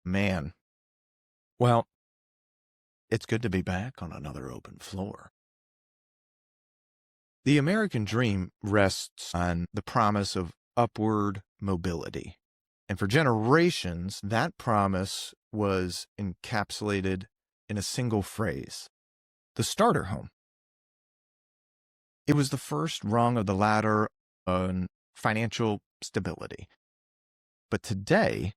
Man, well, it's good to be back on another open floor. The American dream rests on the promise of upward mobility. And for generations, that promise was encapsulated in a single phrase: the starter home. It was the first rung of the ladder on financial stability. But today,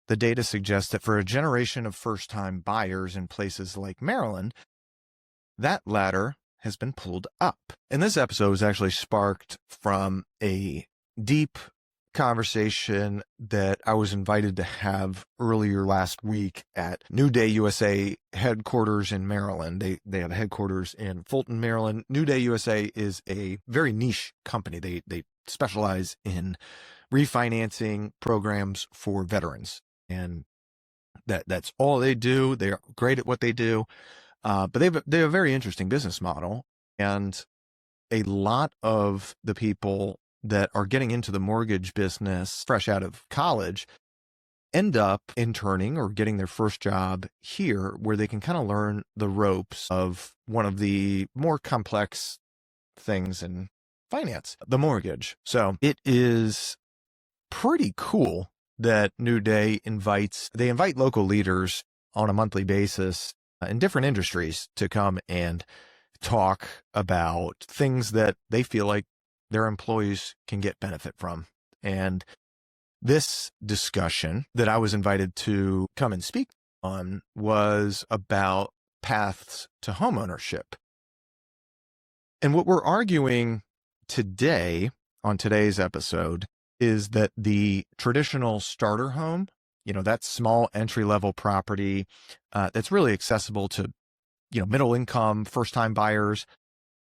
the data suggests that for a generation of first-time buyers in places like Maryland, that ladder has been pulled up. And this episode was actually sparked from a deep conversation that I was invited to have earlier last week at NewDay USA headquarters in Maryland. They have headquarters in Fulton, Maryland. NewDay USA is a very niche company. They specialize in refinancing programs for veterans. And that's all they do. They're great at what they do. But they have a very interesting business model. And a lot of the people that are getting into the mortgage business fresh out of college end up interning or getting their first job here, where they can kind of learn the ropes of one of the more complex things in finance, the mortgage. So it is pretty cool that NewDay invite local leaders on a monthly basis in different industries to come and talk about things that they feel like their employees can get benefit from. And this discussion that I was invited to come and speak on was about paths to homeownership. And what we're arguing today on today's episode is that the traditional starter home, that small entry-level property that's really accessible to, middle income, first-time buyers,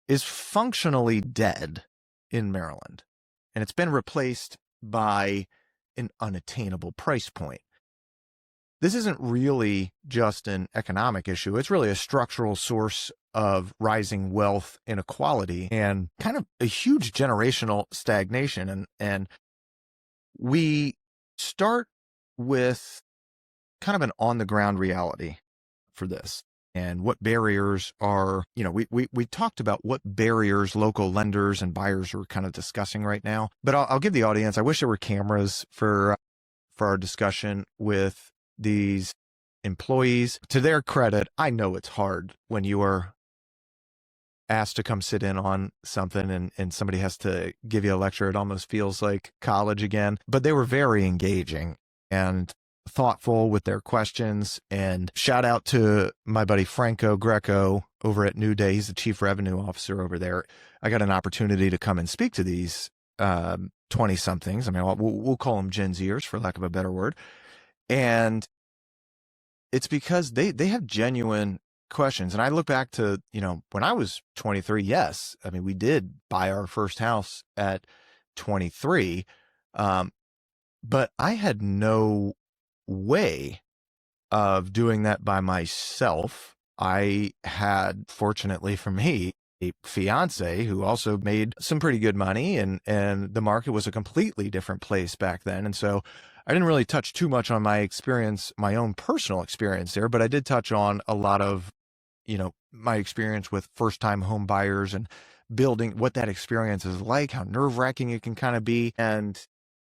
is functionally dead in Maryland. And it's been replaced by an unattainable price point. This isn't really just an economic issue. It's really a structural source of rising wealth inequality and kind of a huge generational stagnation. And we start with kind of an on-the-ground reality for this and what barriers are. We talked about what barriers local lenders and buyers are kind of discussing right now. But I'll give the audience, I wish there were cameras for our discussion with these employees. To their credit, I know it's hard when you are asked to come sit in on something and somebody has to give you a lecture. It almost feels like college again. But they were very engaging and thoughtful with their questions. And shout out to my buddy Franco Greco over at NewDay. He's the chief revenue officer over there. I got an opportunity to come and speak to these 20-somethings. I mean, we'll call them Gen Zers for lack of a better word. And it's because they have genuine questions. And I look back to, when I was 23, yes. I mean, we did buy our first house at 23. But I had no way of doing that by myself. I had, fortunately for me, a fiance who also made some pretty good money, and the market was a completely different place back then. And so I didn't really touch too much on my experience, my own personal experience there, but I did touch on a lot of, my experience with first-time home buyers and building, what that experience is like, how nerve-wracking it can kind of be. And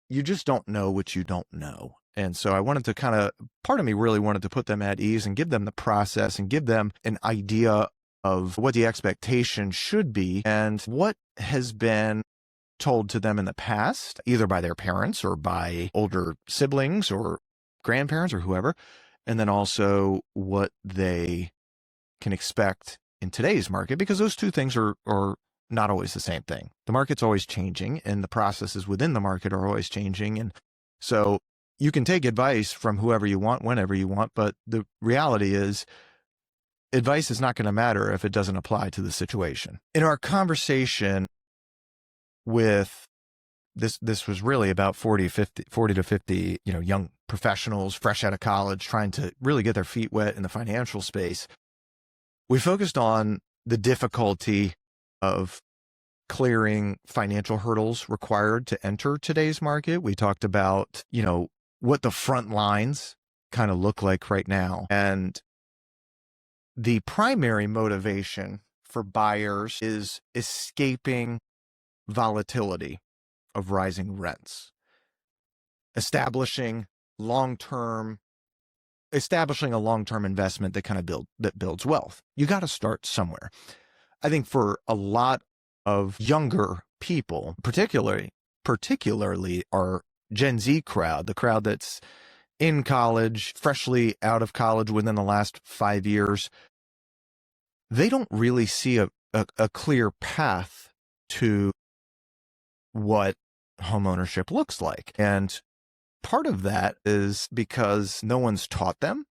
you just don't know what you don't know. And so I wanted to part of me really wanted to put them at ease and give them the process and give them an idea of what the expectation should be and what has been told to them in the past, either by their parents or by older siblings or grandparents or whoever, and then also what they can expect in today's market, because those two things are not always the same thing. The market's always changing and the processes within the market are always changing. And so you can take advice from whoever you want, whenever you want, but the reality is advice is not going to matter if it doesn't apply to the situation. In our conversation with this was really about 40 to 50, young professionals fresh out of college trying to really get their feet wet in the financial space. We focused on the difficulty of clearing financial hurdles required to enter today's market. We talked about, what the front lines kind of look like right now. And the primary motivation for buyers is escaping volatility of rising rents, establishing a long-term investment that builds wealth. You got to start somewhere. I think for a lot of younger people, particularly our Gen Z crowd, the crowd that's in college, freshly out of college within the last 5 years, they don't really see a clear path to what homeownership looks like. And part of that is because no one's taught them.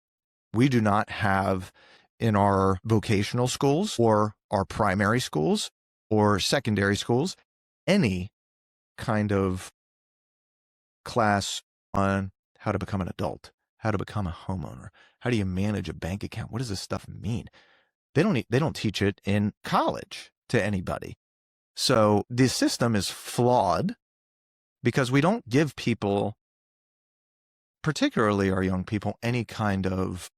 We do not have in our vocational schools or our primary schools or secondary schools any kind of class on how to become an adult, how to become a homeowner, how do you manage a bank account, what does this stuff mean? They don't teach it in college to anybody. So the system is flawed because we don't give people, particularly our young people, any kind of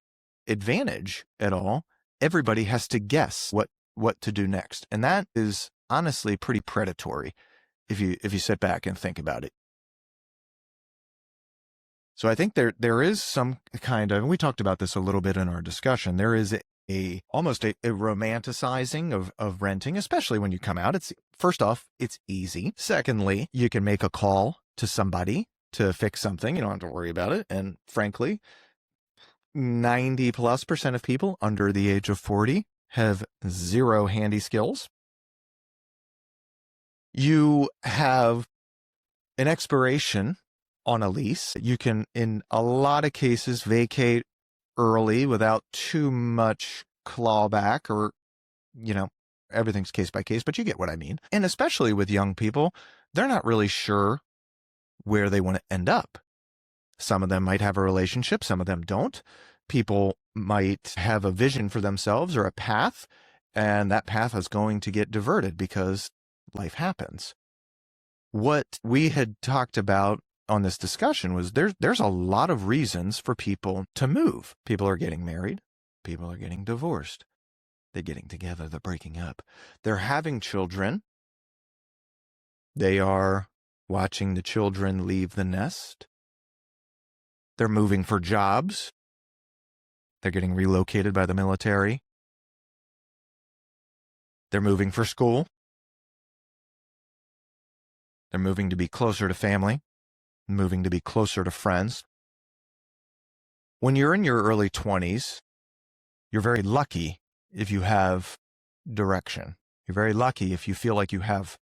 advantage at all. Everybody has to guess what to do next. And that is honestly pretty predatory if you sit back and think about it. So I think there is some kind of, and we talked about this a little bit in our discussion, there is almost a romanticizing of renting, especially when you come out. It's first off, it's easy. Secondly, you can make a call to somebody to fix something. You don't have to worry about it. And frankly, 90+% of people under the age of 40 have zero handy skills. You have an expiration on a lease. You can, in a lot of cases, vacate early without too much clawback, or, everything's case by case, but you get what I mean. And especially with young people, they're not really sure where they want to end up. Some of them might have a relationship, some of them don't. People might have a vision for themselves or a path, and that path is going to get diverted because life happens. What we had talked about on this discussion was there's a lot of reasons for people to move. People are getting married. People are getting divorced. They're getting together. They're breaking up. They're having children. They are watching the children leave the nest. They're moving for jobs. They're getting relocated by the military. They're moving for school. They're moving to be closer to family, moving to be closer to friends. When you're in your early 20s, you're very lucky if you have direction. You're very lucky if you feel like you have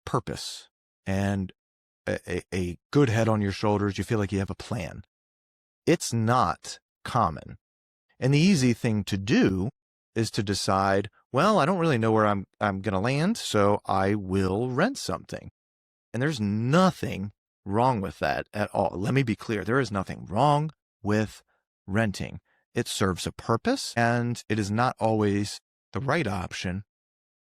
purpose and a good head on your shoulders. You feel like you have a plan. It's not common. And the easy thing to do is to decide, well, I don't really know where I'm going to land, so I will rent something. And there's nothing wrong with that at all. Let me be clear. There is nothing wrong with renting. It serves a purpose, and it is not always the right option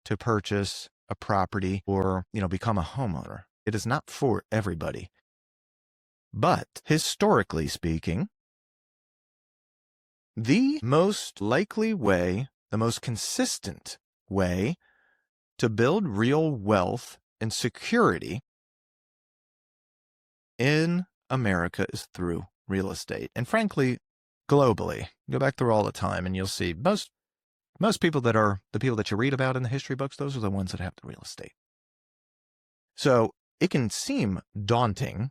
to purchase a property or, become a homeowner. It is not for everybody. But historically speaking, the most likely way, the most consistent way to build real wealth and security in America is through real estate. And frankly, globally, go back through all the time and you'll see most people that are the people that you read about in the history books, those are the ones that have the real estate. So it can seem daunting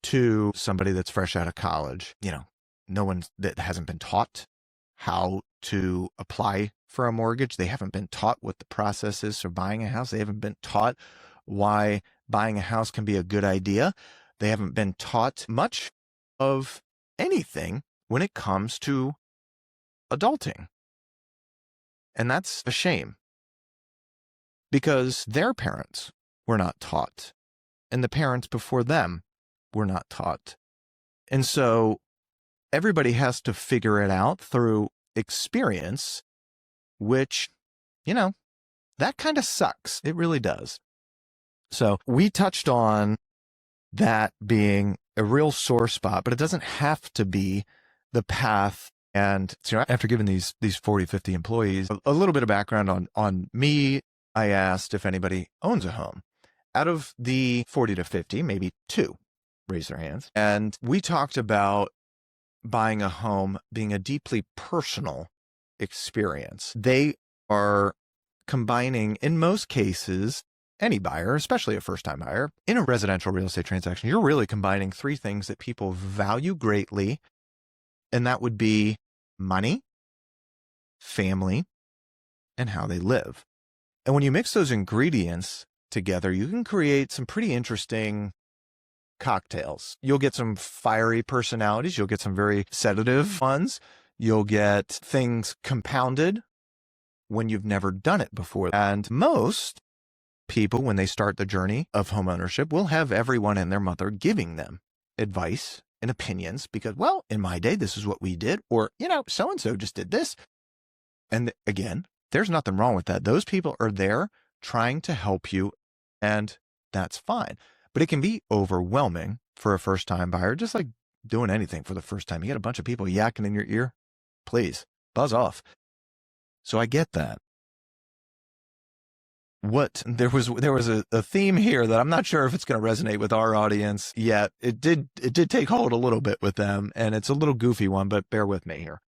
to somebody that's fresh out of college. No one that hasn't been taught how to apply for a mortgage. They haven't been taught what the process is for buying a house. They haven't been taught why buying a house can be a good idea. They haven't been taught much of anything when it comes to adulting. And that's a shame, because their parents were not taught, and the parents before them were not taught. And so everybody has to figure it out through experience, which, that kind of sucks. It really does. So we touched on that being a real sore spot, but it doesn't have to be the path. And so after giving these 40, 50 employees a little bit of background on me, I asked if anybody owns a home. Out of the 40 to 50, maybe 2 raised their hands. And we talked about buying a home being a deeply personal experience. They are combining, in most cases, any buyer, especially a first-time buyer, in a residential real estate transaction, you're really combining 3 things that people value greatly, and that would be money, family, and how they live. And when you mix those ingredients together, you can create some pretty interesting cocktails. You'll get some fiery personalities. You'll get some very sedative ones. You'll get things compounded when you've never done it before. And most people, when they start the journey of homeownership, will have everyone and their mother giving them advice and opinions because, well, in my day, this is what we did, or, so-and-so just did this. And again, there's nothing wrong with that. Those people are there trying to help you, and that's fine. But it can be overwhelming for a first-time buyer, just like doing anything for the first time. You get a bunch of people yakking in your ear. Please, buzz off. So I get that. There was a theme here that I'm not sure if it's going to resonate with our audience yet. It did take hold a little bit with them, and it's a little goofy one, but bear with me here.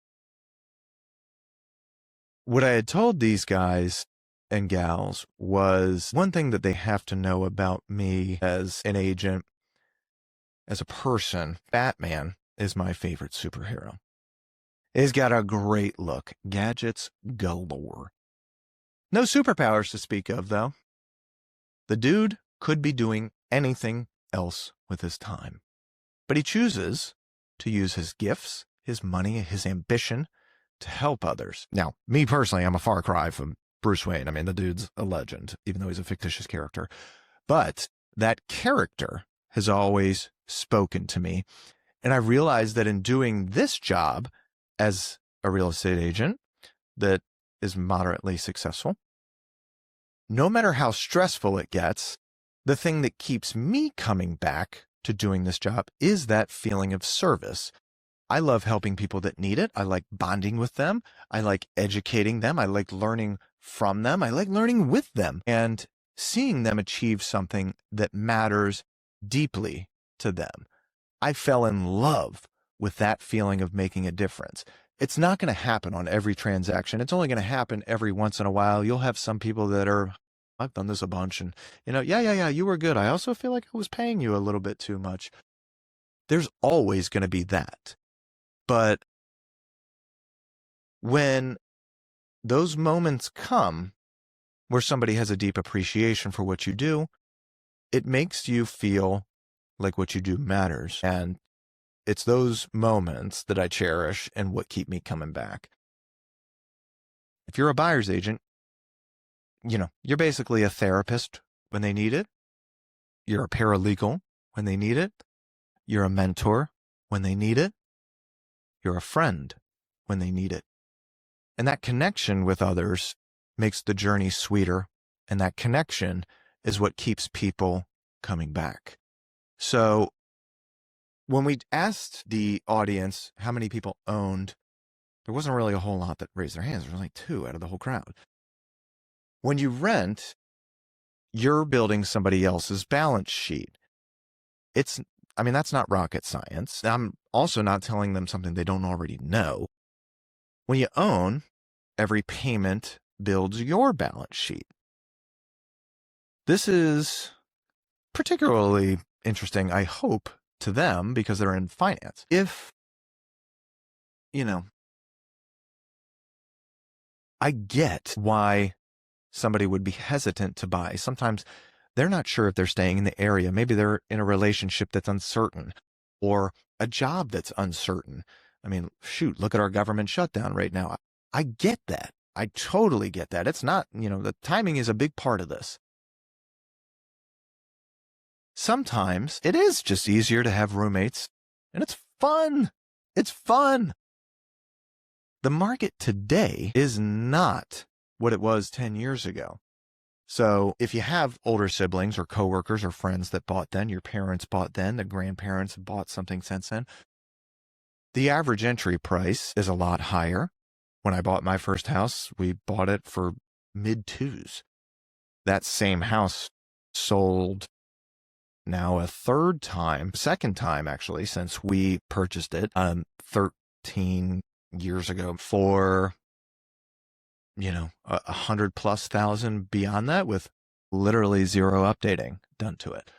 What I had told these guys and gals was one thing that they have to know about me as an agent, as a person. Batman is my favorite superhero. He's got a great look, gadgets galore. No superpowers to speak of, though. The dude could be doing anything else with his time, but he chooses to use his gifts, his money, his ambition to help others. Now, me personally, I'm a far cry from Bruce Wayne. I mean, the dude's a legend, even though he's a fictitious character. But that character has always spoken to me. And I realized that in doing this job as a real estate agent that is moderately successful, no matter how stressful it gets, the thing that keeps me coming back to doing this job is that feeling of service. I love helping people that need it. I like bonding with them. I like educating them. I like learning from them. I like learning with them and seeing them achieve something that matters deeply to them. I fell in love with that feeling of making a difference. It's not going to happen on every transaction. It's only going to happen every once in a while. You'll have some people that are, I've done this a bunch, and, yeah, you were good. I also feel like I was paying you a little bit too much. There's always going to be that. But when those moments come where somebody has a deep appreciation for what you do, it makes you feel like what you do matters. And it's those moments that I cherish and what keep me coming back. If you're a buyer's agent, you're basically a therapist when they need it. You're a paralegal when they need it. You're a mentor when they need it. You're a friend when they need it. And that connection with others makes the journey sweeter. And that connection is what keeps people coming back. So when we asked the audience how many people owned, there wasn't really a whole lot that raised their hands. There was like 2 out of the whole crowd. When you rent, you're building somebody else's balance sheet. That's not rocket science. I'm also not telling them something they don't already know. When you own, every payment builds your balance sheet. This is particularly interesting, I hope, to them because they're in finance. If, I get why somebody would be hesitant to buy. Sometimes they're not sure if they're staying in the area. Maybe they're in a relationship that's uncertain or a job that's uncertain. I mean, shoot, look at our government shutdown right now. I get that. I totally get that. It's not, the timing is a big part of this. Sometimes it is just easier to have roommates, and it's fun. It's fun. The market today is not what it was 10 years ago. So if you have older siblings or coworkers or friends that bought then, your parents bought then, the grandparents bought something since then, The average entry price is a lot higher. When I bought my first house, we bought it for mid-twos. That same house sold now a second time actually, since we purchased it 13 years ago for, $100,000+ beyond that, with literally zero updating done to it.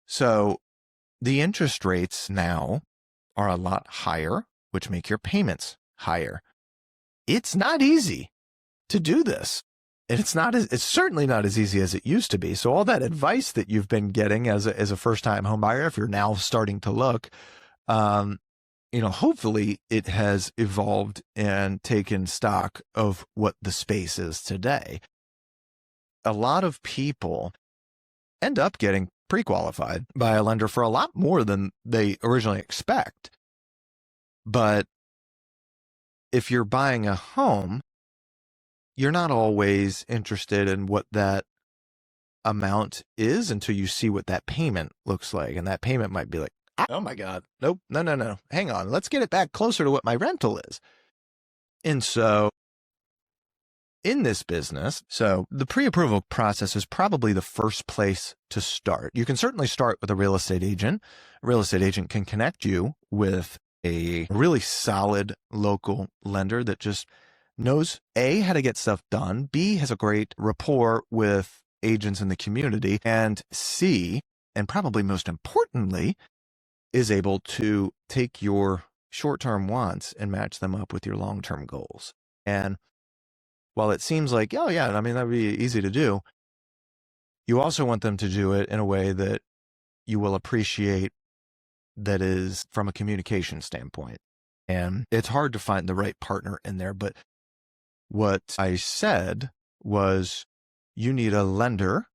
So the interest rates now are a lot higher, which make your payments higher. It's not easy to do this. It's certainly not as easy as it used to be. So all that advice that you've been getting as a first-time home buyer, if you're now starting to look, hopefully it has evolved and taken stock of what the space is today. A lot of people end up getting pre-qualified by a lender for a lot more than they originally expect. But if you're buying a home, you're not always interested in what that amount is until you see what that payment looks like. And that payment might be like, oh my God, nope, no. Hang on, let's get it back closer to what my rental is. And so in this business, the pre-approval process is probably the first place to start. You can certainly start with a real estate agent. A real estate agent can connect you with a really solid local lender that just knows A, how to get stuff done, B, has a great rapport with agents in the community, and C, and probably most importantly, is able to take your short-term wants and match them up with your long-term goals. And while it seems like, oh yeah, I mean, that'd be easy to do, you also want them to do it in a way that you will appreciate, that is from a communication standpoint. And it's hard to find the right partner in there, but what I said was, you need a lender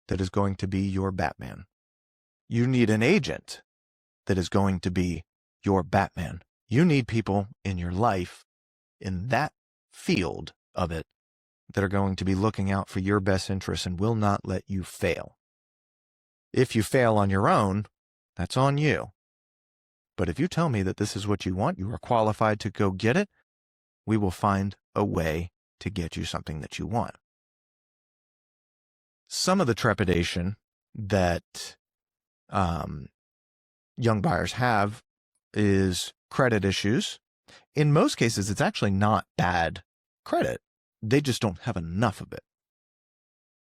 that is going to be your Batman. You need an agent that is going to be your Batman. You need people in your life in that field of it that are going to be looking out for your best interests and will not let you fail. If you fail on your own, that's on you. But if you tell me that this is what you want, you are qualified to go get it, we will find a way to get you something that you want. Some of the trepidation that young buyers have is credit issues. In most cases, it's actually not bad credit. They just don't have enough of it.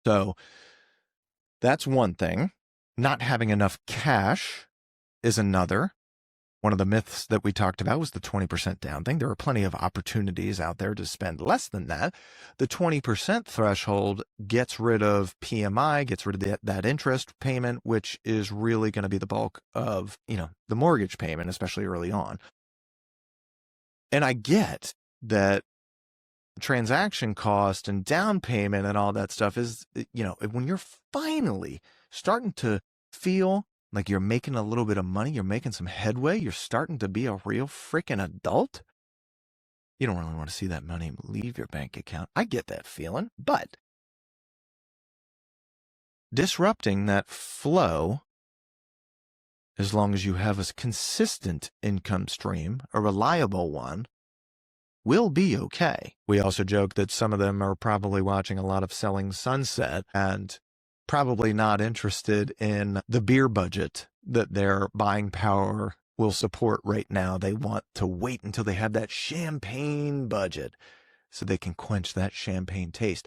So that's one thing. Not having enough cash is another. One of the myths that we talked about was the 20% down thing. There are plenty of opportunities out there to spend less than that. The 20% threshold gets rid of PMI, gets rid of that interest payment, which is really going to be the bulk of, the mortgage payment, especially early on. And I get that transaction cost and down payment and all that stuff is, when you're finally starting to feel like you're making a little bit of money, you're making some headway, you're starting to be a real freaking adult, you don't really want to see that money leave your bank account. I get that feeling, but disrupting that flow, as long as you have a consistent income stream, a reliable one, will be okay. We also joke that some of them are probably watching a lot of Selling Sunset and probably not interested in the beer budget that their buying power will support right now. They want to wait until they have that champagne budget so they can quench that champagne taste.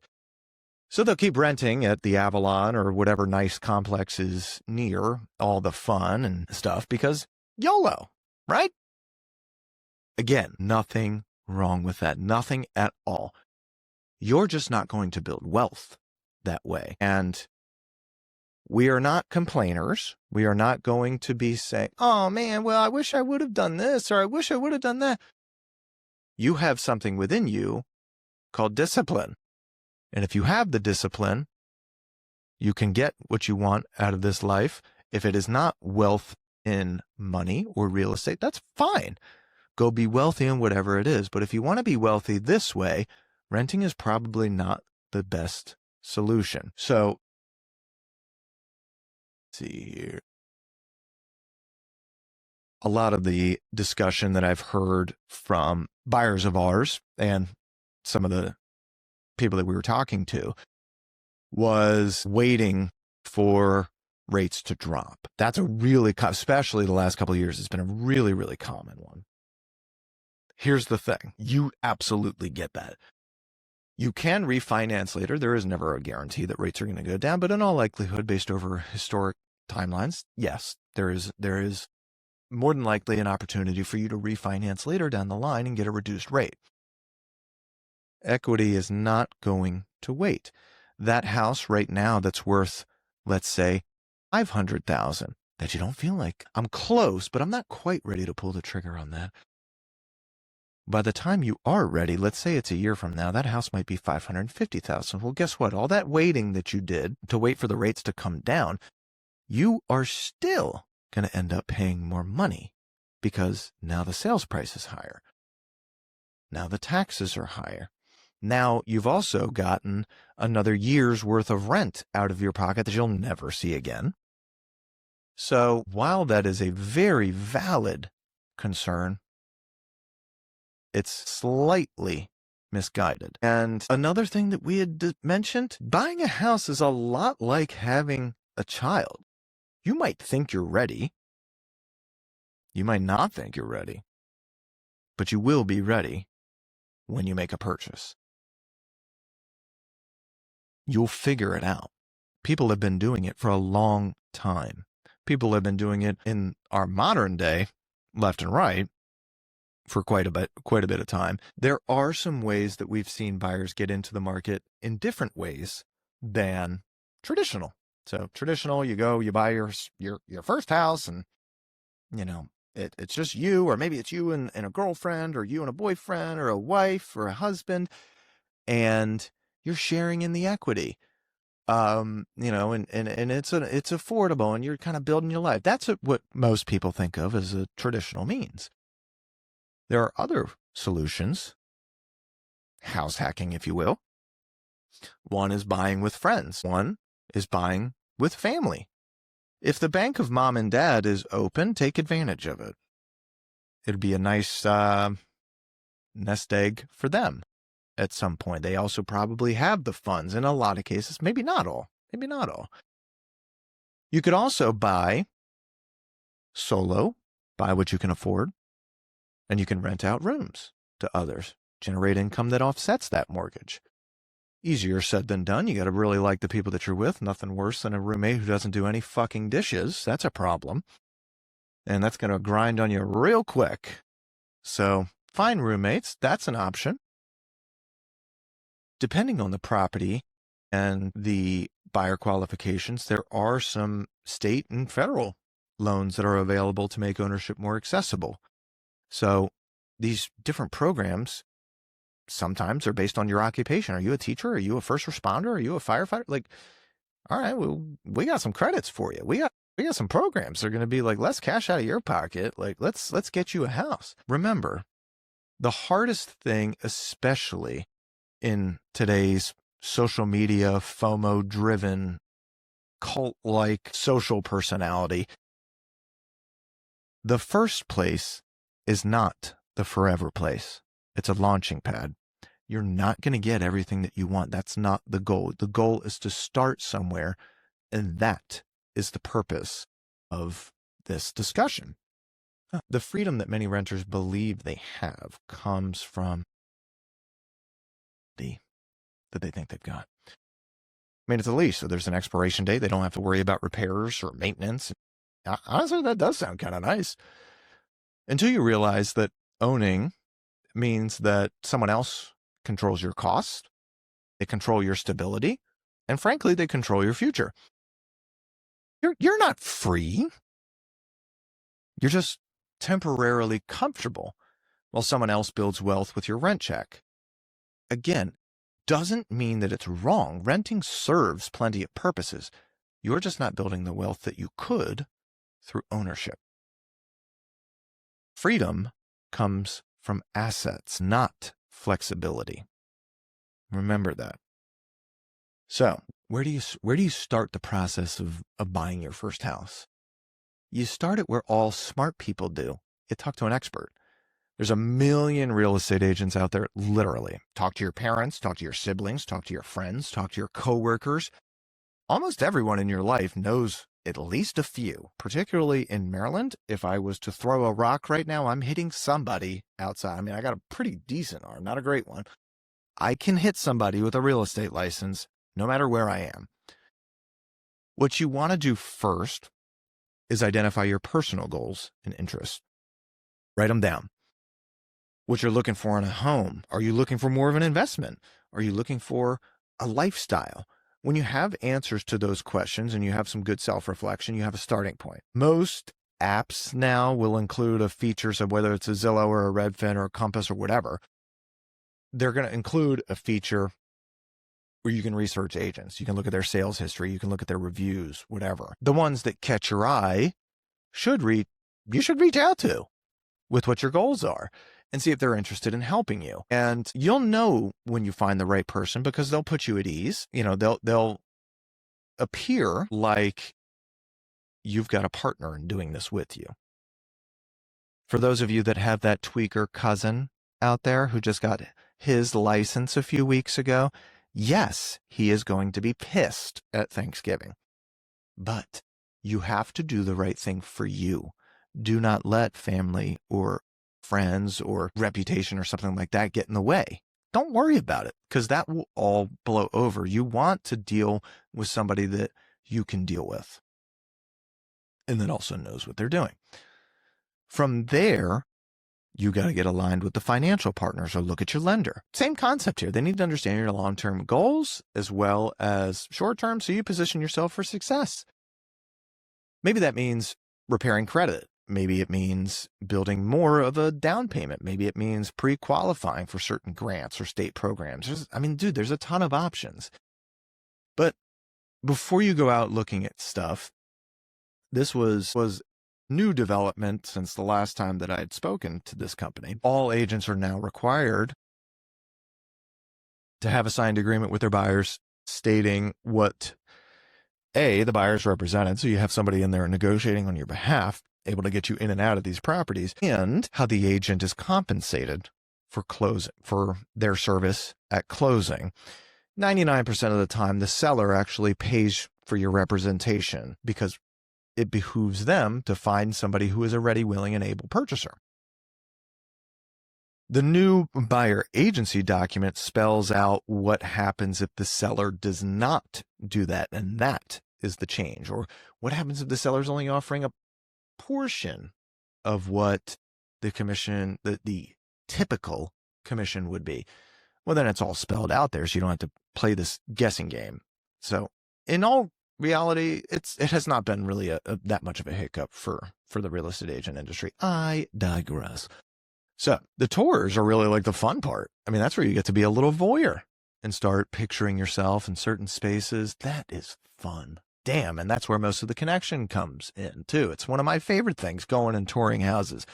So they'll keep renting at the Avalon or whatever nice complex is near all the fun and stuff because YOLO, right? Again, nothing wrong with that. Nothing at all. You're just not going to build wealth that way. And we are not complainers. We are not going to be saying, oh man, well, I wish I would have done this, or I wish I would have done that. You have something within you called discipline. And if you have the discipline, you can get what you want out of this life. If it is not wealth in money or real estate, that's fine. Go be wealthy in whatever it is. But if you want to be wealthy this way, renting is probably not the best solution. So, let's see here. a lot of the discussion that I've heard from buyers of ours and some of the people that we were talking to was waiting for rates to drop. That's a really, especially the last couple of years, it's been a really, really common one. Here's the thing. You absolutely get that. You can refinance later. There is never a guarantee that rates are going to go down, but in all likelihood, based over historic timelines, yes, there is more than likely an opportunity for you to refinance later down the line and get a reduced rate. Equity is not going to wait. That house right now that's worth, let's say, $500,000, that you don't feel like I'm close, but I'm not quite ready to pull the trigger on that. By the time you are ready, let's say it's a year from now, that house might be $550,000. Well, guess what? All that waiting that you did to wait for the rates to come down, you are still going to end up paying more money because now the sales price is higher. Now the taxes are higher. Now you've also gotten another year's worth of rent out of your pocket that you'll never see again. So while that is a very valid concern, it's slightly misguided. And another thing that we had mentioned, buying a house is a lot like having a child. You might think you're ready. You might not think you're ready, but you will be ready when you make a purchase. You'll figure it out. People have been doing it for a long time. People have been doing it in our modern day, left and right, for quite a bit of time. There are some ways that we've seen buyers get into the market in different ways than traditional. So traditional, you go, you buy your first house, and it's just you, or maybe it's you and a girlfriend, or you and a boyfriend, or a wife, or a husband, and you're sharing in the equity. And it's affordable, and you're kind of building your life. That's what most people think of as a traditional means. There are other solutions, house hacking, if you will. One is buying with friends. One is buying with family. If the bank of mom and dad is open, take advantage of it. It'd be a nice nest egg for them at some point. They also probably have the funds in a lot of cases, maybe not all. You could also buy solo, buy what you can afford, and you can rent out rooms to others, generate income that offsets that mortgage. Easier said than done. You got to really like the people that you're with. Nothing worse than a roommate who doesn't do any fucking dishes. That's a problem. And that's going to grind on you real quick. So find roommates. That's an option. Depending on the property and the buyer qualifications, there are some state and federal loans that are available to make ownership more accessible. So these different programs sometimes are based on your occupation. Are you a teacher? Are you a first responder? Are you a firefighter? Like, all right, well, we got some credits for you. We got some programs that are going to be like, let's cash out of your pocket. Like, let's get you a house. Remember, the hardest thing, especially in today's social media, FOMO-driven, cult-like social personality, the first place is not the forever place. It's a launching pad. You're not going to get everything that you want. That's not the goal. The goal is to start somewhere, and that is the purpose of this discussion. The freedom that many renters believe they have comes from that they think they've got. I mean, it's a lease, so there's an expiration date. They don't have to worry about repairs or maintenance. Honestly, that does sound kind of nice. Until you realize that owning means that someone else controls your cost, they control your stability, and frankly, they control your future. You're not free. You're just temporarily comfortable while someone else builds wealth with your rent check. Again, doesn't mean that it's wrong. Renting serves plenty of purposes. You're just not building the wealth that you could through ownership. Freedom comes from assets, not flexibility. Remember that. So, where do you start the process of buying your first house? You start it where all smart people do. You talk to an expert. There's a million real estate agents out there, literally. Talk to your parents, talk to your siblings, talk to your friends, talk to your coworkers. Almost everyone in your life knows at least a few, particularly in Maryland. If I was to throw a rock right now, I'm hitting somebody outside. I mean, I got a pretty decent arm, not a great one. I can hit somebody with a real estate license no matter where I am. What you want to do first is identify your personal goals and interests. Write them down. What you're looking for in a home. Are you looking for more of an investment? Are you looking for a lifestyle? When you have answers to those questions and you have some good self-reflection, you have a starting point. Most apps now will include a feature, so whether it's a Zillow or a Redfin or a Compass or whatever, they're going to include a feature where you can research agents. You can look at their sales history. You can look at their reviews, whatever. The ones that catch your eye you should reach out to with what your goals are and see if they're interested in helping you. And you'll know when you find the right person because they'll put you at ease. You know, they'll appear like you've got a partner in doing this with you. For those of you that have that tweaker cousin out there who just got his license a few weeks ago, yes, he is going to be pissed at Thanksgiving. But you have to do the right thing for you. Do not let family or friends or reputation or something like that get in the way. Don't worry about it because that will all blow over. You want to deal with somebody that you can deal with and that also knows what they're doing. From there, you got to get aligned with the financial partners or look at your lender. Same concept here. They need to understand your long-term goals as well as short-term so you position yourself for success. Maybe that means repairing credit. Maybe it means building more of a down payment. Maybe it means pre-qualifying for certain grants or state programs. There's a ton of options. But before you go out looking at stuff, this was new development since the last time that I had spoken to this company. All agents are now required to have a signed agreement with their buyers stating what the buyers represented. So you have somebody in there negotiating on your behalf, able to get you in and out of these properties, and how the agent is compensated for closing, for their service at closing. 99% of the time, the seller actually pays for your representation because it behooves them to find somebody who is a ready, willing, and able purchaser. The new buyer agency document spells out what happens if the seller does not do that, and that is the change. Or what happens if the seller's only offering a portion of what the commission, the typical commission would be. Well, then it's all spelled out there, so you don't have to play this guessing game. So in all reality, it has not been really that much of a hiccup for the real estate agent industry. I digress. So the tours are really like the fun part. I mean, that's where you get to be a little voyeur and start picturing yourself in certain spaces. That is fun. Damn. And that's where most of the connection comes in too. It's one of my favorite things, going and touring houses,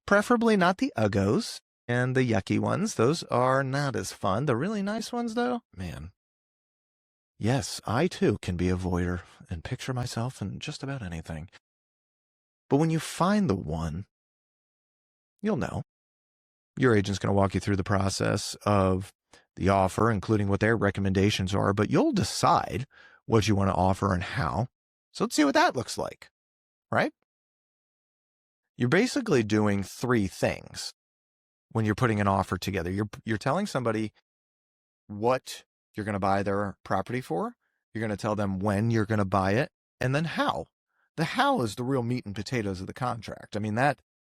preferably not the uggos and the yucky ones. Those are not as fun. The really nice ones though, man. Yes, I too can be a voyeur and picture myself in just about anything. But when you find the one, you'll know. Your agent's going to walk you through the process of the offer, including what their recommendations are, but you'll decide what you want to offer and how. So let's see what that looks like, right? You're basically doing three things when you're putting an offer together. You're telling somebody what you're going to buy their property for. You're going to tell them when you're going to buy it, and then how. The how is the real meat and potatoes of the contract. I mean,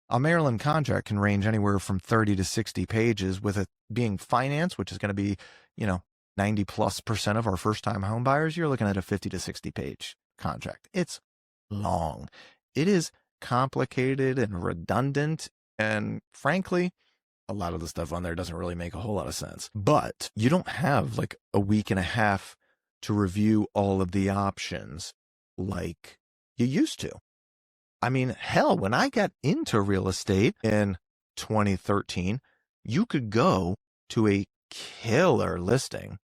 a Maryland contract can range anywhere from 30 to 60 pages, with it being finance, which is going to be, 90+% of our first-time home buyers. You're looking at a 50 to 60 page contract. It's long. It is complicated and redundant. And frankly, a lot of the stuff on there doesn't really make a whole lot of sense. But you don't have like a week and a half to review all of the options like you used to. I mean, hell, when I got into real estate in 2013, you could go to a killer listing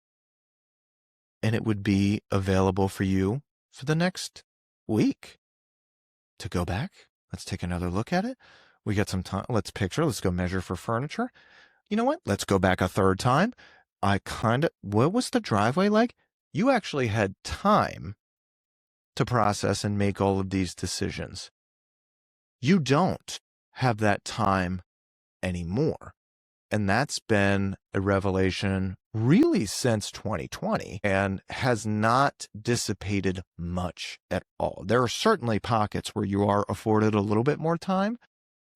and it would be available for you for the next week. to go back. Let's take another look at it. We got some time. Let's go measure for furniture. You know what? Let's go back a third time. What was the driveway like? You actually had time to process and make all of these decisions. You don't have that time anymore. And that's been a revelation really since 2020 and has not dissipated much at all. There are certainly pockets where you are afforded a little bit more time,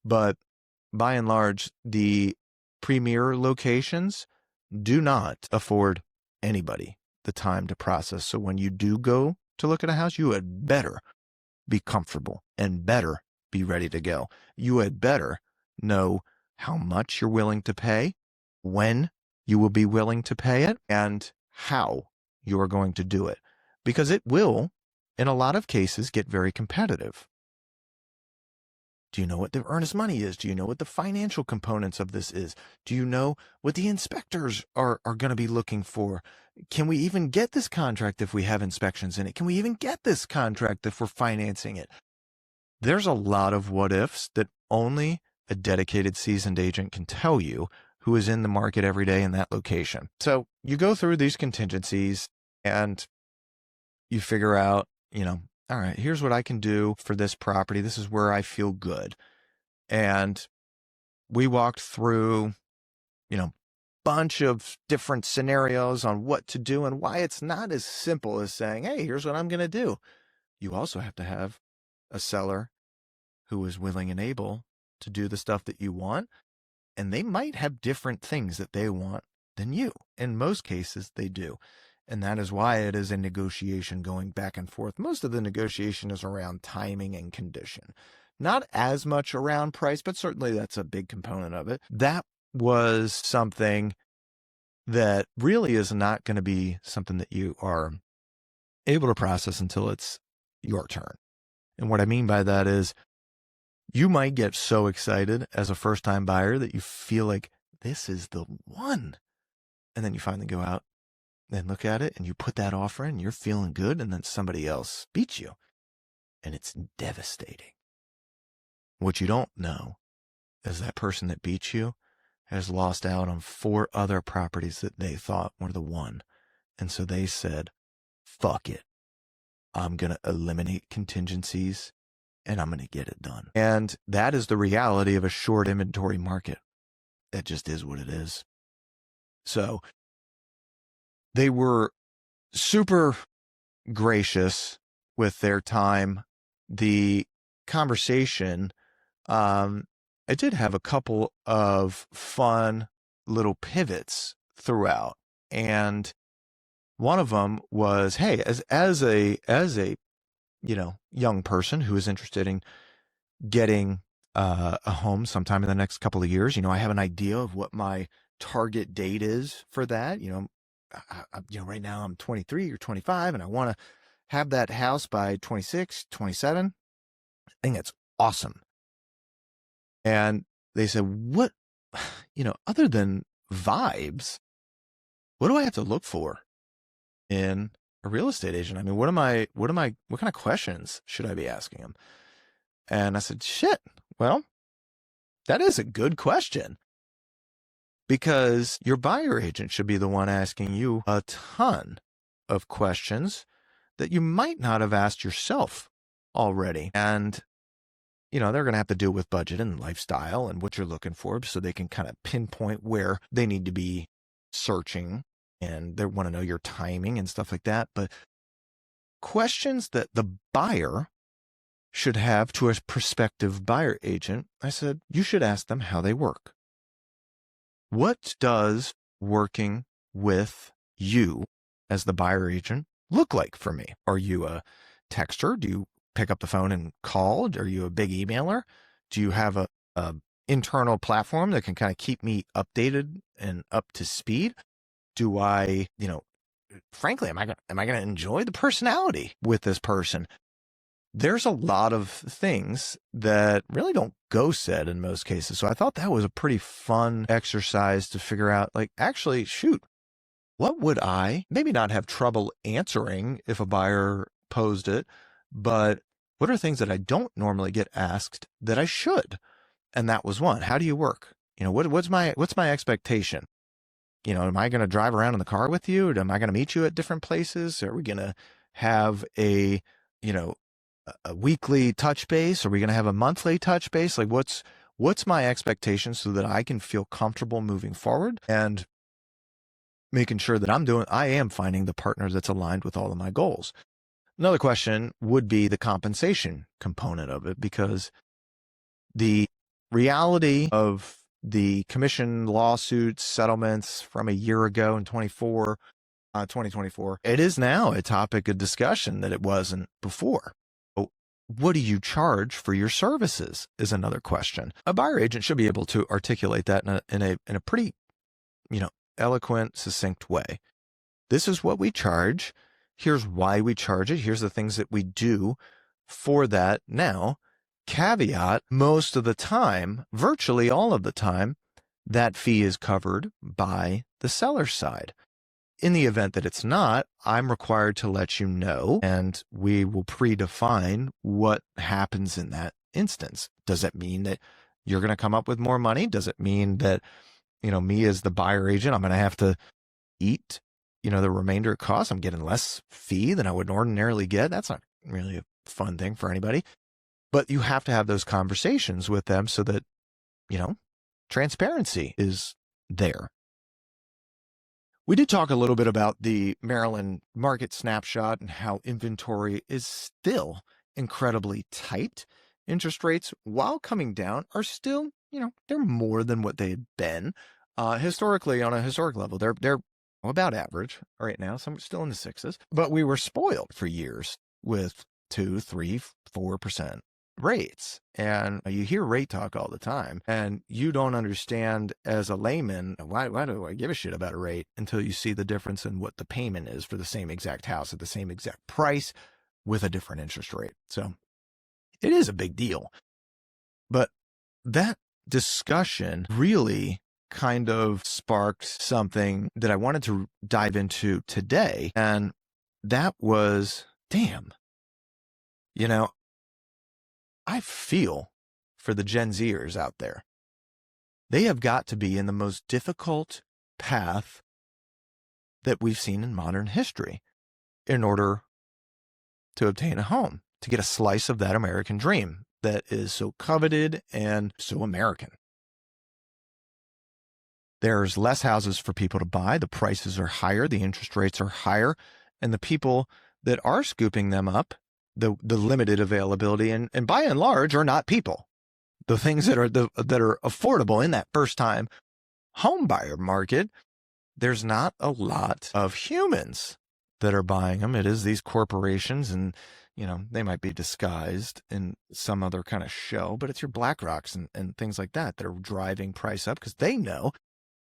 but by and large, the premier locations do not afford anybody the time to process. So when you do go to look at a house, you had better be comfortable and better be ready to go. You had better know how much you're willing to pay, when you will be willing to pay it, and how you are going to do it. Because it will, in a lot of cases, get very competitive. Do you know what the earnest money is? Do you know what the financial components of this is? Do you know what the inspectors are going to be looking for? Can we even get this contract if we have inspections in it? Can we even get this contract if we're financing it? There's a lot of what ifs that only a dedicated seasoned agent can tell you who is in the market every day in that location. So you go through these contingencies and you figure out, all right, here's what I can do for this property. This is where I feel good. And we walked through, bunch of different scenarios on what to do and why it's not as simple as saying, hey, here's what I'm going to do. You also have to have a seller who is willing and able to do the stuff that you want. And they might have different things that they want than you. In most cases, they do. And that is why it is a negotiation going back and forth. Most of the negotiation is around timing and condition. Not as much around price, but certainly that's a big component of it. That was something that really is not going to be something that you are able to process until it's your turn. And what I mean by that is you might get so excited as a first-time buyer that you feel like this is the one. And then you finally go out and look at it and you put that offer in, you're feeling good, and then somebody else beats you. And it's devastating. What you don't know is that person that beats you has lost out on 4 other properties that they thought were the one. And so they said, fuck it. I'm going to eliminate contingencies and I'm going to get it done. And that is the reality of a short inventory market. That just is what it is. So they were super gracious with their time. The conversation, I did have a couple of fun little pivots throughout. And one of them was, hey, as a young person who is interested in getting a home sometime in the next couple of years, I have an idea of what my target date is for that. Right now I'm 23 or 25 and I want to have that house by 26, 27. I think that's awesome. And they said, what, other than vibes, what do I have to look for in a real estate agent? I mean, what kind of questions should I be asking them? And I said, shit, well, that is a good question, because your buyer agent should be the one asking you a ton of questions that you might not have asked yourself already. And, they're going to have to deal with budget and lifestyle and what you're looking for, so they can kind of pinpoint where they need to be searching, and they want to know your timing and stuff like that. But questions that the buyer should have to a prospective buyer agent, I said, you should ask them how they work. What does working with you as the buyer agent look like for me? Are you a texter? Do you pick up the phone and call? Are you a big emailer? Do you have a internal platform that can kind of keep me updated and up to speed? Do I, frankly, am I going to enjoy the personality with this person? There's a lot of things that really don't go said in most cases. So I thought that was a pretty fun exercise to figure out, actually, shoot, what would I maybe not have trouble answering if a buyer posed it, but What are things that I don't normally get asked that I should? And that was one. How do you work? What's my expectation? Am I going to drive around in the car with you? Or am I going to meet you at different places? Are we going to have a weekly touch base? Are we going to have a monthly touch base? Like what's my expectation so that I can feel comfortable moving forward and making sure that I am finding the partner that's aligned with all of my goals. Another question would be the compensation component of it, because the reality of the commission lawsuits, settlements from a year ago in 2024, it is now a topic of discussion that it wasn't before. What do you charge for your services is another question. A buyer agent should be able to articulate that in a pretty, eloquent, succinct way. This is what we charge. Here's why we charge it. Here's the things that we do for that. Now, caveat, most of the time, virtually all of the time, that fee is covered by the seller side. In the event that it's not, I'm required to let you know, and we will predefine what happens in that instance. Does it mean that you're going to come up with more money? Does it mean that, me as the buyer agent, I'm going to have to eat, the remainder of costs? I'm getting less fee than I would ordinarily get. That's not really a fun thing for anybody. But you have to have those conversations with them so that, transparency is there. We did talk a little bit about the Maryland market snapshot and how inventory is still incredibly tight. Interest rates, while coming down, are still, they're more than what they had been. Historically, on a historic level, they're about average right now. Some still in the sixes, but we were spoiled for years with 2, 3, 4% rates. And you hear rate talk all the time, and you don't understand as a layman, why do I give a shit about a rate until you see the difference in what the payment is for the same exact house at the same exact price with a different interest rate. So it is a big deal. But that discussion really kind of sparked something that I wanted to dive into today. And that was, damn, I feel for the Gen Zers out there. They have got to be in the most difficult path that we've seen in modern history in order to obtain a home, to get a slice of that American dream that is so coveted and so American. There's less houses for people to buy. The prices are higher. The interest rates are higher. And the people that are scooping them up, the limited availability, and by and large are not people. The things that are affordable in that first time home buyer market, there's not a lot of humans that are buying them. It is these corporations, and they might be disguised in some other kind of show, but it's your BlackRocks and things like that that are driving price up because they know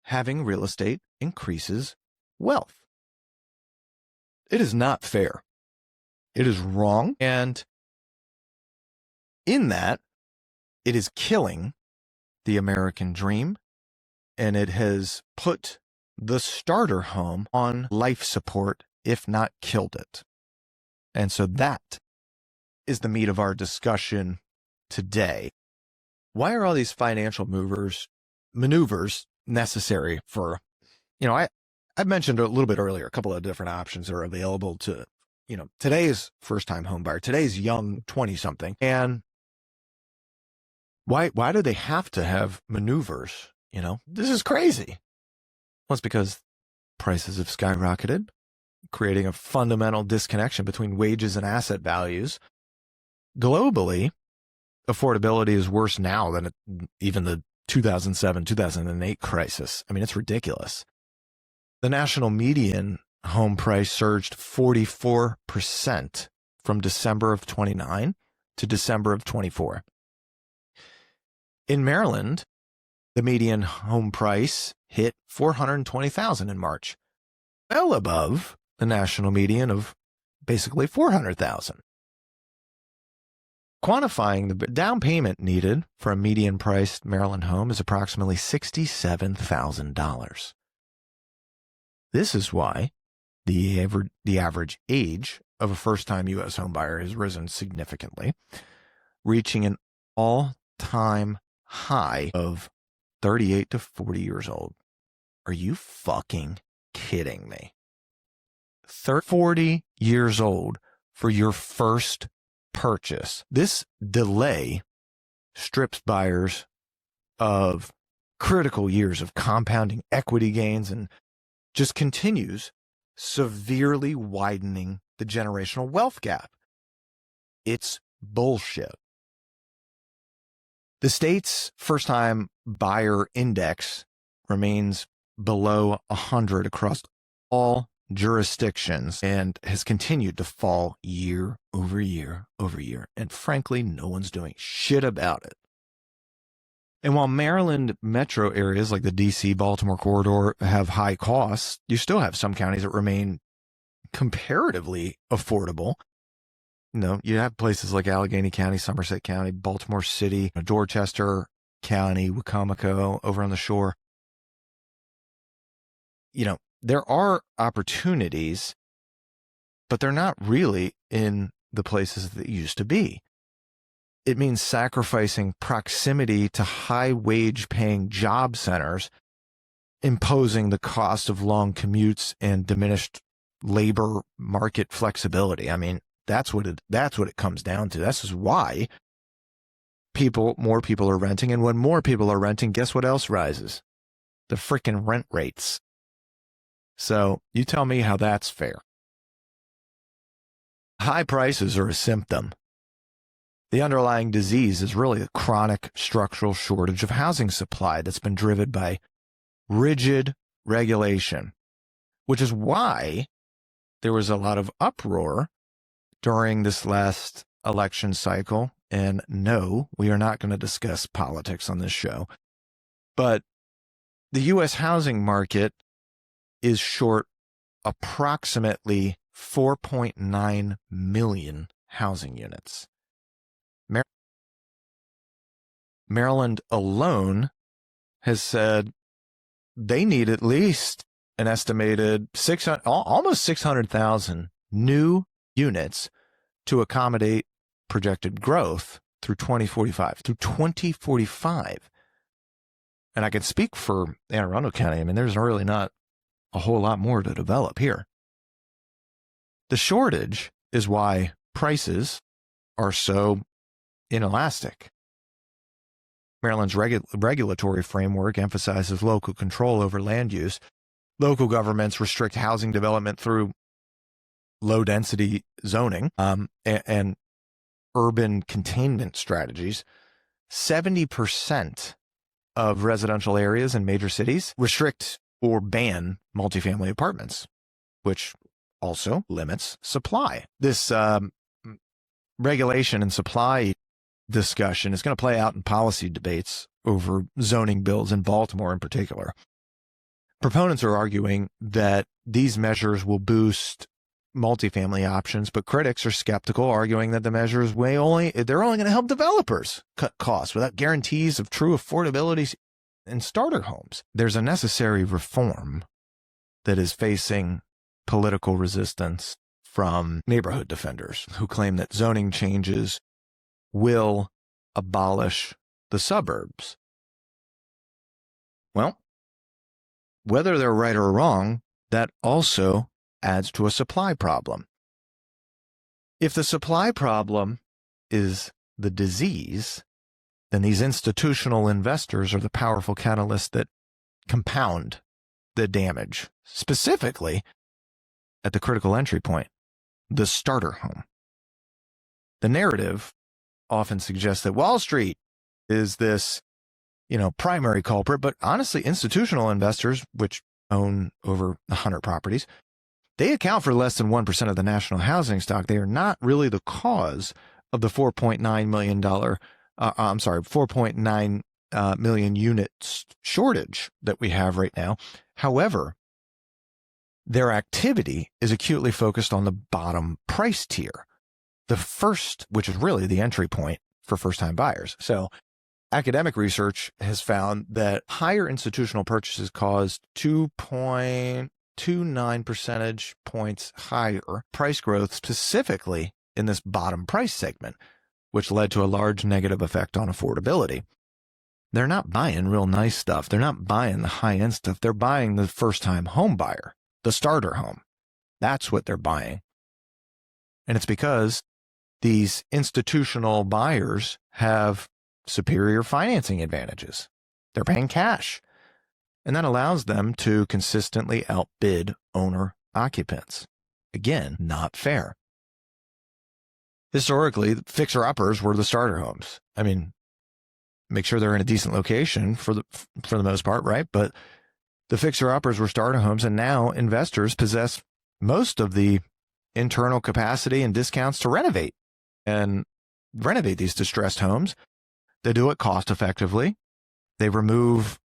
having real estate increases wealth. It is not fair. It is wrong. And in that, it is killing the American dream. And it has put the starter home on life support, if not killed it. And so that is the meat of our discussion today. Why are all these financial maneuvers necessary for, I mentioned a little bit earlier, a couple of different options that are available to, today's first-time home buyer, today's young 20-something. And why do they have to have maneuvers? This is crazy. Well, it's because prices have skyrocketed, creating a fundamental disconnection between wages and asset values. Globally, affordability is worse now than even the 2007, 2008 crisis. I mean, it's ridiculous. The national median home price surged 44% from December of 29 to December of 24. In Maryland, the median home price hit $420,000 in March, well above the national median of basically $400,000. Quantifying the down payment needed for a median priced Maryland home is approximately $67,000. This is why the average age of a first-time U.S. home buyer has risen significantly, reaching an all-time high of 38 to 40 years old. Are you fucking kidding me? 40 years old for your first purchase. This delay strips buyers of critical years of compounding equity gains and just continues severely widening the generational wealth gap. It's bullshit. The state's first-time buyer index remains below 100 across all jurisdictions and has continued to fall year over year over year. And frankly, no one's doing shit about it. And while Maryland metro areas like the DC, Baltimore corridor have high costs, you still have some counties that remain comparatively affordable. You know, you have places like Allegheny County, Somerset County, Baltimore City, Dorchester County, Wicomico over on the shore. You know, there are opportunities, but they're not really in the places that used to be. It means sacrificing proximity to high wage paying job centers, imposing the cost of long commutes and diminished labor market flexibility. I mean, that's what it comes down to. This is why more people are renting. And when more people are renting, guess what else rises? The freaking rent rates. So you tell me how that's fair. High prices are a symptom. The underlying disease is really a chronic structural shortage of housing supply that's been driven by rigid regulation, which is why there was a lot of uproar during this last election cycle. And no, we are not going to discuss politics on this show. But the U.S. housing market is short approximately 4.9 million housing units. Maryland alone has said they need at least an estimated almost 600,000 new units to accommodate projected growth through 2045. And I can speak for Anne Arundel County. I mean, there's really not a whole lot more to develop here. The shortage is why prices are so inelastic. Maryland's regulatory framework emphasizes local control over land use. Local governments restrict housing development through low-density zoning and urban containment strategies. 70% of residential areas in major cities restrict or ban multifamily apartments, which also limits supply. This regulation and supply discussion is going to play out in policy debates over zoning bills in Baltimore in particular. Proponents are arguing that these measures will boost multifamily options, but critics are skeptical, arguing that the measures they're only going to help developers cut costs without guarantees of true affordability in starter homes. There's a necessary reform that is facing political resistance from neighborhood defenders who claim that zoning changes will abolish the suburbs. Well, whether they're right or wrong, that also adds to a supply problem. If the supply problem is the disease, then these institutional investors are the powerful catalysts that compound the damage, specifically at the critical entry point, the starter home. The narrative often suggests that Wall Street is this, primary culprit, but honestly, institutional investors, which own over 100 properties, they account for less than 1% of the national housing stock. They are not really the cause of the $4.9 million units shortage that we have right now. However, their activity is acutely focused on the bottom price tier, the first, which is really the entry point for first-time buyers. So academic research has found that higher institutional purchases caused 0.29 percentage points higher price growth specifically in this bottom price segment, which led to a large negative effect on affordability. They're not buying real nice stuff. They're not buying the high-end stuff. They're buying the first-time home buyer, the starter home. That's what they're buying. And it's because these institutional buyers have superior financing advantages. They're paying cash. And that allows them to consistently outbid owner occupants. Again, not fair. Historically, fixer-uppers were the starter homes. I mean, make sure they're in a decent location for the most part, right? But the fixer-uppers were starter homes, and now investors possess most of the internal capacity and discounts to renovate these distressed homes. They do it cost effectively. They remove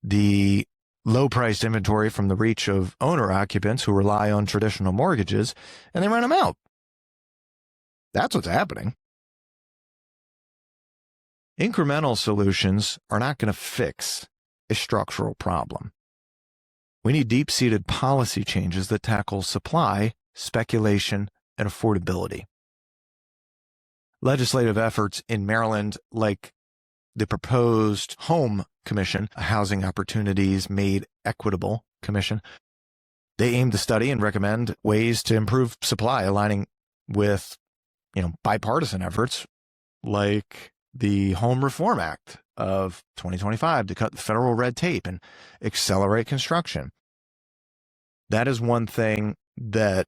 the low-priced inventory from the reach of owner occupants who rely on traditional mortgages, and they rent them out. That's what's happening. Incremental solutions are not going to fix a structural problem. We need deep-seated policy changes that tackle supply, speculation, and affordability. Legislative efforts in Maryland, like the proposed Home Commission, a Housing Opportunities Made Equitable Commission, they aim to study and recommend ways to improve supply, aligning with, bipartisan efforts like the Home Reform Act of 2025 to cut the federal red tape and accelerate construction. That is one thing that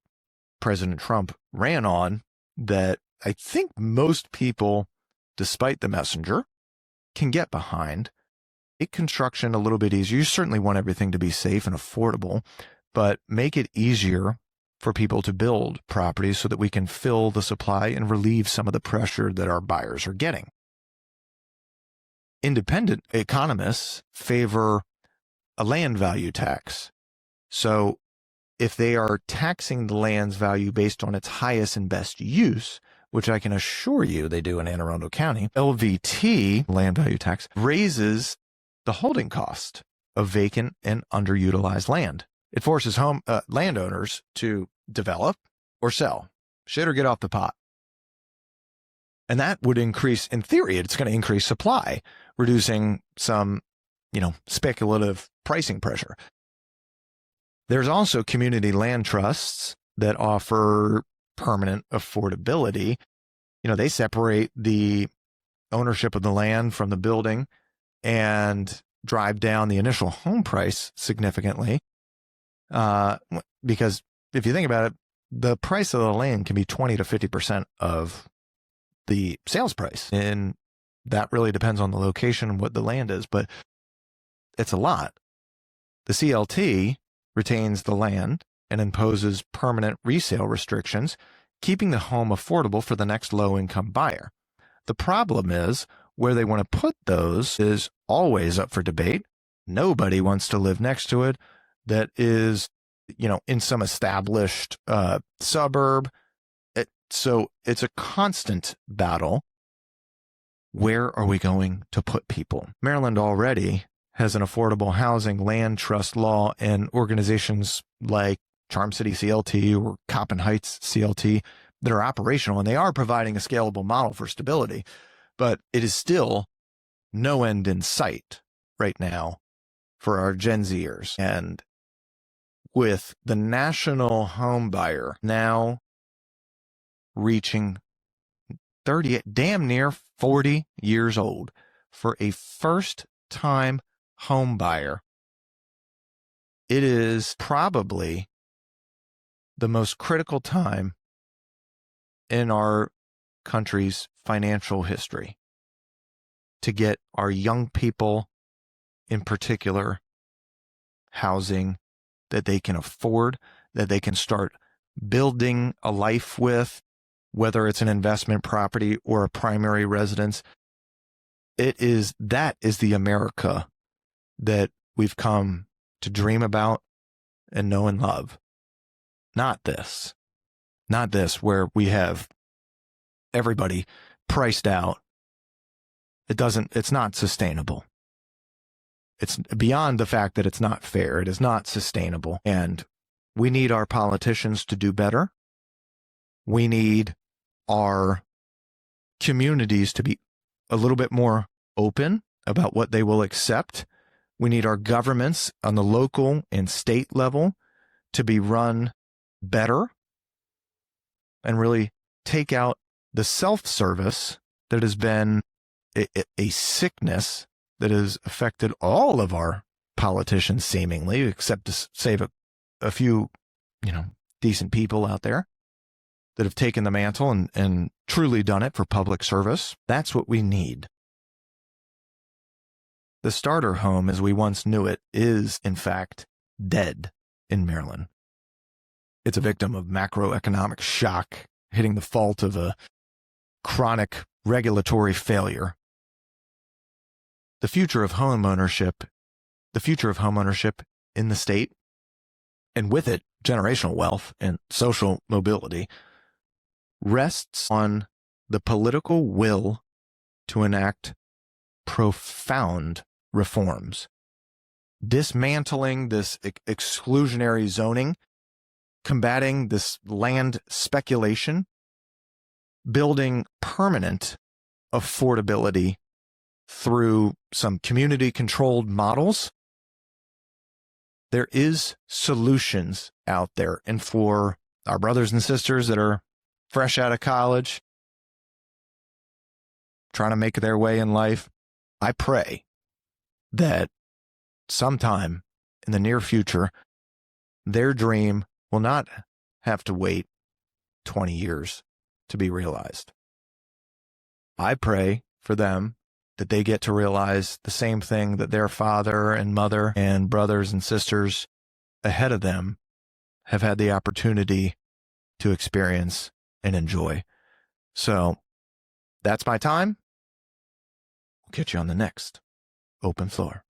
President Trump ran on that I think most people, despite the messenger, can get behind. Make construction a little bit easier. You certainly want everything to be safe and affordable, but make it easier for people to build properties so that we can fill the supply and relieve some of the pressure that our buyers are getting. Independent economists favor a land value tax. So if they are taxing the land's value based on its highest and best use, which I can assure you they do in Anne Arundel County, LVT, land value tax, raises the holding cost of vacant and underutilized land. It forces landowners to develop or sell, shit or get off the pot. And that would increase, in theory, it's going to increase supply, reducing some, speculative pricing pressure. There's also community land trusts that offer permanent affordability. They separate the ownership of the land from the building and drive down the initial home price significantly. Because if you think about it, the price of the land can be 20 to 50% of the sales price. And that really depends on the location and what the land is, but it's a lot. The CLT retains the land and imposes permanent resale restrictions, keeping the home affordable for the next low-income buyer. The problem is where they want to put those is always up for debate. Nobody wants to live next to it that is, in some established suburb. So it's a constant battle. Where are we going to put people? Maryland already has an affordable housing land trust law, and organizations like Charm City CLT or Coppin Heights CLT that are operational, and they are providing a scalable model for stability. But it is still no end in sight right now for our Gen Zers. And with the national home buyer now reaching 30, damn near 40 years old, for a first-time home buyer, it is probably the most critical time in our country's financial history to get our young people, in particular, housing that they can afford, that they can start building a life with, whether it's an investment property or a primary residence. That is the America that we've come to dream about and know and love. Not this where we have everybody priced out. It's not sustainable. It's beyond the fact that it's not fair. It is not sustainable. And We need our politicians to do better. We need our communities to be a little bit more open about what they will accept. We need our governments on the local and state level to be run better and really take out the self-service that has been a sickness that has affected all of our politicians seemingly, except to save a few, decent people out there that have taken the mantle and truly done it for public service. That's what we need. The starter home, as we once knew it, is, in fact, dead in Maryland. It's a victim of macroeconomic shock, hitting the fault of a chronic regulatory failure. The future of homeownership in the state, and with it, generational wealth and social mobility, rests on the political will to enact profound reforms, dismantling this exclusionary zoning, combating this land speculation, building permanent affordability through some community-controlled models. There is solutions out there. And for our brothers and sisters that are fresh out of college, trying to make their way in life, I pray that sometime in the near future, their dream will not have to wait 20 years to be realized. I pray for them that they get to realize the same thing that their father and mother and brothers and sisters ahead of them have had the opportunity to experience and enjoy. So that's my time. We'll catch you on the next Open Floor.